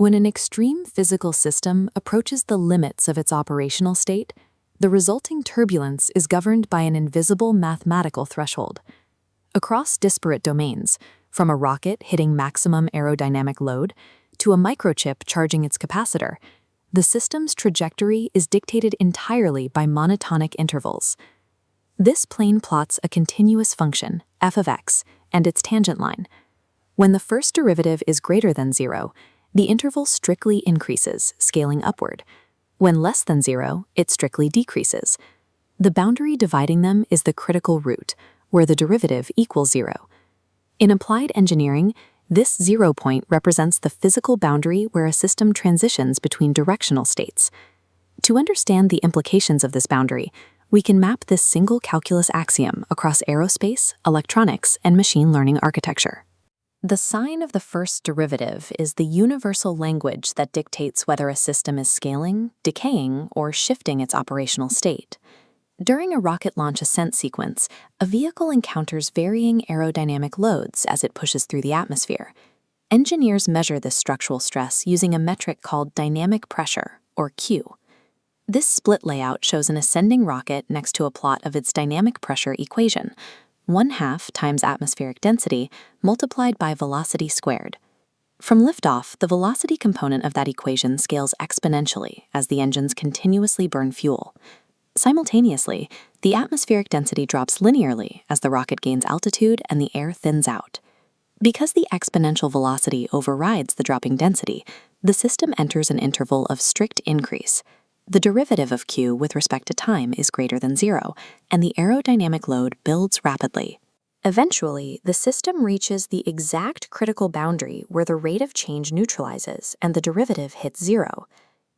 When an extreme physical system approaches the limits of its operational state, the resulting turbulence is governed by an invisible mathematical threshold. Across disparate domains, from a rocket hitting maximum aerodynamic load to a microchip charging its capacitor, the system's trajectory is dictated entirely by monotonic intervals. This plane plots a continuous function, f of x, and its tangent line. When the first derivative is greater than 0, the interval strictly increases, scaling upward. When less than 0, it strictly decreases. The boundary dividing them is the critical root, where the derivative equals 0. In applied engineering, this 0 point represents the physical boundary where a system transitions between directional states. To understand the implications of this boundary, we can map this single calculus axiom across aerospace, electronics, and machine learning architecture. The sign of the first derivative is the universal language that dictates whether a system is scaling, decaying, or shifting its operational state. During a rocket launch ascent sequence, a vehicle encounters varying aerodynamic loads as it pushes through the atmosphere. Engineers measure this structural stress using a metric called dynamic pressure, or Q. This split layout shows an ascending rocket next to a plot of its dynamic pressure equation, 1/2 times atmospheric density multiplied by velocity squared. From liftoff, the velocity component of that equation scales exponentially as the engines continuously burn fuel. Simultaneously, the atmospheric density drops linearly as the rocket gains altitude and the air thins out. Because the exponential velocity overrides the dropping density, the system enters an interval of strict increase. The derivative of Q with respect to time is greater than 0, and the aerodynamic load builds rapidly. Eventually, the system reaches the exact critical boundary where the rate of change neutralizes and the derivative hits 0.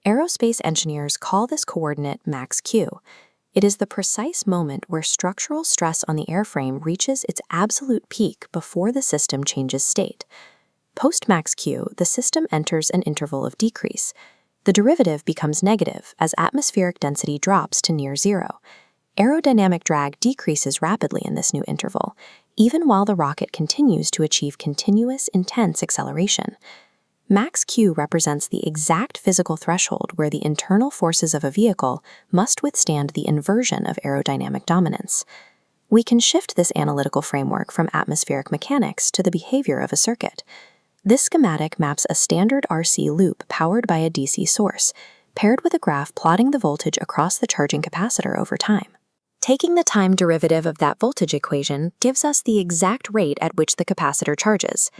Aerospace engineers call this coordinate max Q. It is the precise moment where structural stress on the airframe reaches its absolute peak before the system changes state. Post-max Q, the system enters an interval of decrease. The derivative becomes negative as atmospheric density drops to near 0. Aerodynamic drag decreases rapidly in this new interval, even while the rocket continues to achieve continuous, intense acceleration. Max Q represents the exact physical threshold where the internal forces of a vehicle must withstand the inversion of aerodynamic dominance. We can shift this analytical framework from atmospheric mechanics to the behavior of a circuit. This schematic maps a standard RC loop powered by a DC source, paired with a graph plotting the voltage across the charging capacitor over time. Taking the time derivative of that voltage equation gives us the exact rate at which the capacitor charges.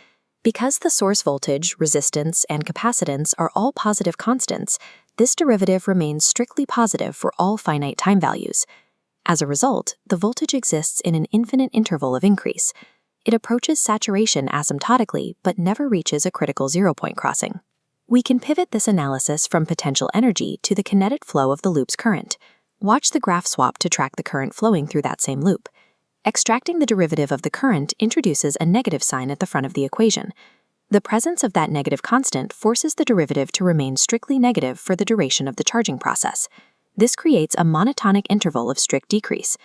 Because the source voltage, resistance, and capacitance are all positive constants, this derivative remains strictly positive for all finite time values. As a result, the voltage exists in an infinite interval of increase. It approaches saturation asymptotically but never reaches a critical 0-point crossing. We can pivot this analysis from potential energy to the kinetic flow of the loop's current. Watch the graph swap to track the current flowing through that same loop. Extracting the derivative of the current introduces a negative sign at the front of the equation. The presence of that negative constant forces the derivative to remain strictly negative for the duration of the charging process. This creates a monotonic interval of strict decrease.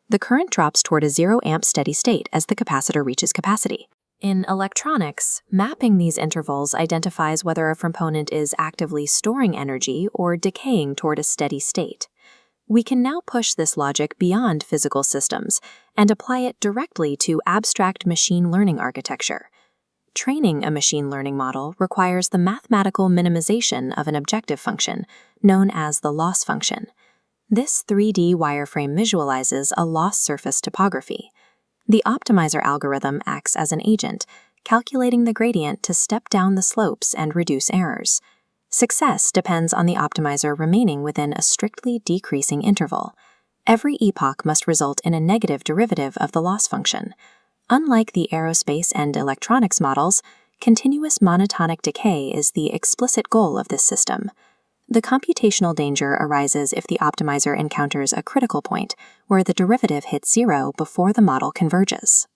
The current drops toward a 0-amp steady state as the capacitor reaches capacity. In electronics, mapping these intervals identifies whether a component is actively storing energy or decaying toward a steady state. We can now push this logic beyond physical systems and apply it directly to abstract machine learning architecture. Training a machine learning model requires the mathematical minimization of an objective function, known as the loss function. This 3D wireframe visualizes a loss surface topography. The optimizer algorithm acts as an agent, calculating the gradient to step down the slopes and reduce errors. Success depends on the optimizer remaining within a strictly decreasing interval. Every epoch must result in a negative derivative of the loss function. Unlike the aerospace and electronics models, continuous monotonic decay is the explicit goal of this system. The computational danger arises if the optimizer encounters a critical point where the derivative hits 0 before the model converges.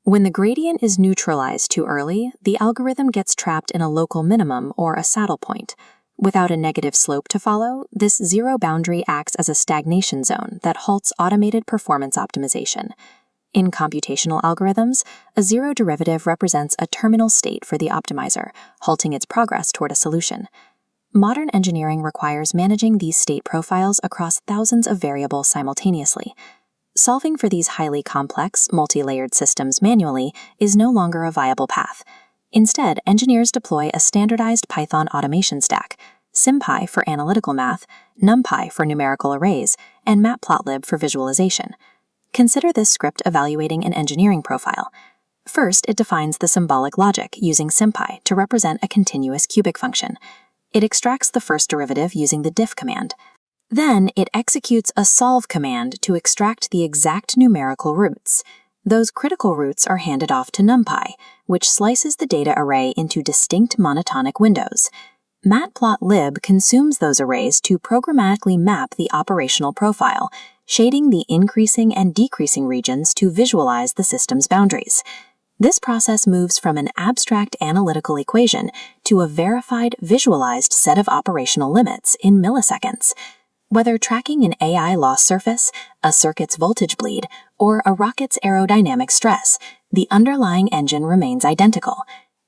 When the gradient is neutralized too early, the algorithm gets trapped in a local minimum or a saddle point. Without a negative slope to follow, this 0 boundary acts as a stagnation zone that halts automated performance optimization. In computational algorithms, a zero derivative represents a terminal state for the optimizer, halting its progress toward a solution. Modern engineering requires managing these state profiles across thousands of variables simultaneously. Solving for these highly complex, multi-layered systems manually is no longer a viable path. Instead, engineers deploy a standardized Python automation stack, SymPy for analytical math, NumPy for numerical arrays, and Matplotlib for visualization. Consider this script evaluating an engineering profile. First, it defines the symbolic logic using SymPy to represent a continuous cubic function. It extracts the first derivative using the diff command. Then, it executes a solve command to extract the exact numerical roots. Those critical roots are handed off to NumPy, which slices the data array into distinct monotonic windows. Matplotlib consumes those arrays to programmatically map the operational profile, shading the increasing and decreasing regions to visualize the system's boundaries. This process moves from an abstract analytical equation to a verified, visualized set of operational limits in milliseconds. Whether tracking an AI loss surface, a circuit's voltage bleed, or a rocket's aerodynamic stress, the underlying engine remains identical.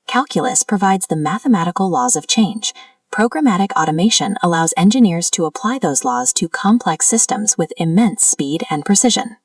Calculus provides the mathematical laws of change. Programmatic automation allows engineers to apply those laws to complex systems with immense speed and precision.